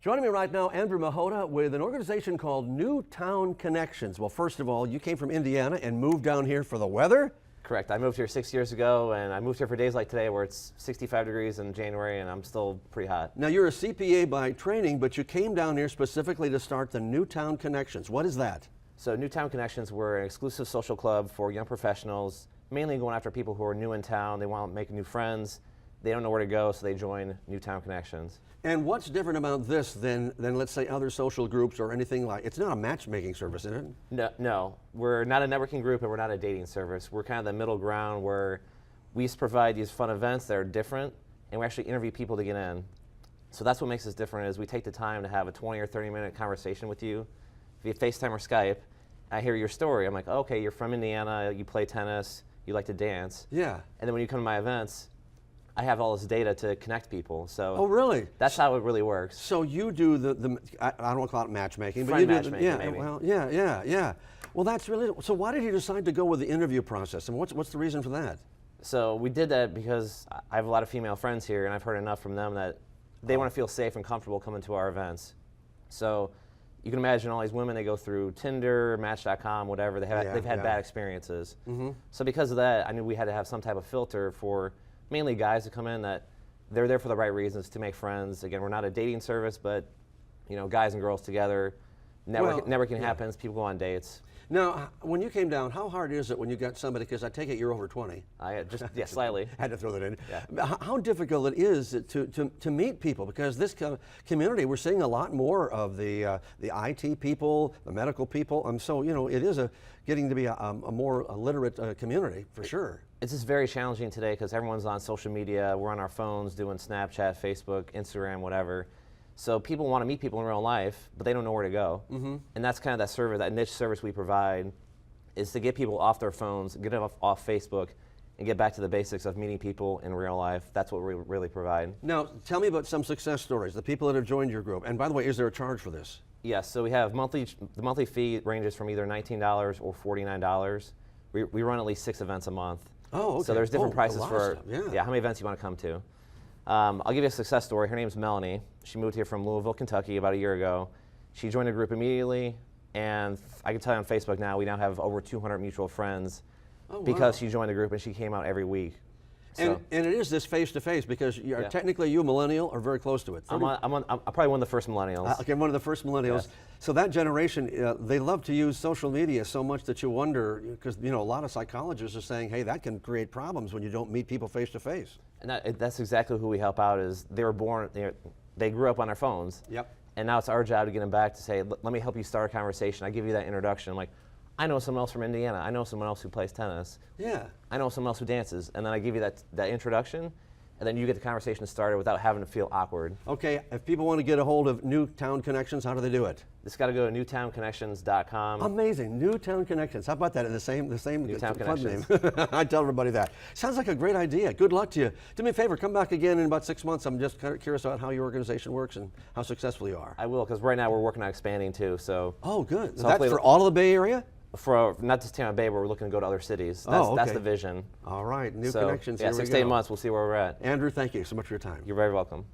Joining me right now, Andrew Machota with an organization called New Town Connections. Well, first of all, you came from Indiana and moved down here for the weather? Correct. I moved here 6 years ago, and I moved here for days like today where it's 65 degrees in January and I'm still pretty hot. Now, you're a CPA by training, but you came down here specifically to start the New Town Connections. What is that? So New Town Connections, we're an exclusive social club for young professionals, mainly going after people who are new in town. They want to make new friends. They don't know where to go, so they join New Town Connections. And what's different about this than let's say, other social groups or anything like? It's not a matchmaking service, is it? No, we're not a networking group and we're not a dating service. We're kind of the middle ground where we provide these fun events that are different, and we actually interview people to get in. So that's what makes us different is we take the time to have a 20 or 30-minute conversation with you via FaceTime or Skype. I hear your story. I'm like, oh, okay, you're from Indiana, you play tennis, you like to dance. Yeah. And then when you come to my events, I have all this data to connect people. So oh, really? That's how it really works. So you do I don't want to call it matchmaking, but Friend you do matchmaking, maybe. Well, yeah. Well, that's really. So why did you decide to go with the interview process, and what's the reason for that? So we did that because I have a lot of female friends here, and I've heard enough from them that they want to feel safe and comfortable coming to our events. So you can imagine all these women, they go through Tinder, Match.com, whatever. They've had bad experiences. Mm-hmm. So because of that, I knew we had to have some type of filter for mainly guys to come in that they're there for the right reasons, to make friends. Again, we're not a dating service, but guys and girls together. Networking happens, people go on dates. Now, when you came down, how hard is it when you got somebody, because I take it you're over 20. Slightly. Had to throw that in. Yeah. How difficult it is to meet people, because this community, we're seeing a lot more of the IT people, the medical people, so it is getting to be a more literate community, for sure. It's just very challenging today because everyone's on social media. We're on our phones doing Snapchat, Facebook, Instagram, whatever. So people want to meet people in real life, but they don't know where to go. Mm-hmm. And that's kind of that service, that niche service we provide, is to get people off their phones, get them off Facebook, and get back to the basics of meeting people in real life. That's what we really provide. Now, tell me about some success stories, the people that have joined your group. And by the way, is there a charge for this? Yes, so we have the monthly fee ranges from either $19 or $49. We run at least 6 events a month. Oh, okay. So there's different prices for how many events you want to come to. I'll give you a success story. Her name's Melanie. She moved here from Louisville, Kentucky about a year ago. She joined the group immediately, and I can tell you on Facebook now we now have over 200 mutual friends because she joined the group and she came out every week. And it is this face-to-face, because technically you a millennial or very close to it. I'm probably one of the first millennials. Okay, one of the first millennials. Yeah. So that generation, they love to use social media so much that you wonder, because a lot of psychologists are saying, hey, that can create problems when you don't meet people face-to-face. And that's exactly who we help out. Is they were born, they grew up on their phones. Yep. And now it's our job to get them back to say, let me help you start a conversation. I give you that introduction. I'm like, I know someone else from Indiana. I know someone else who plays tennis. Yeah. I know someone else who dances. And then I give you that introduction, and then you get the conversation started without having to feel awkward. Okay, if people want to get a hold of New Town Connections, how do they do it? Just got to go to newtownconnections.com. Amazing, New Town Connections. How about that? The same New Town Connections. Name. I tell everybody that. Sounds like a great idea. Good luck to you. Do me a favor, come back again in about 6 months. I'm just kind of curious about how your organization works and how successful you are. I will, because right now we're working on expanding too. So. Oh, good. So that's for all of the Bay Area? For not just Tampa Bay, but we're looking to go to other cities. That's the vision. All right, New Connections. Yeah, here 6 we to 8 go. months, we'll see where we're at. Andrew, thank you so much for your time. You're very welcome.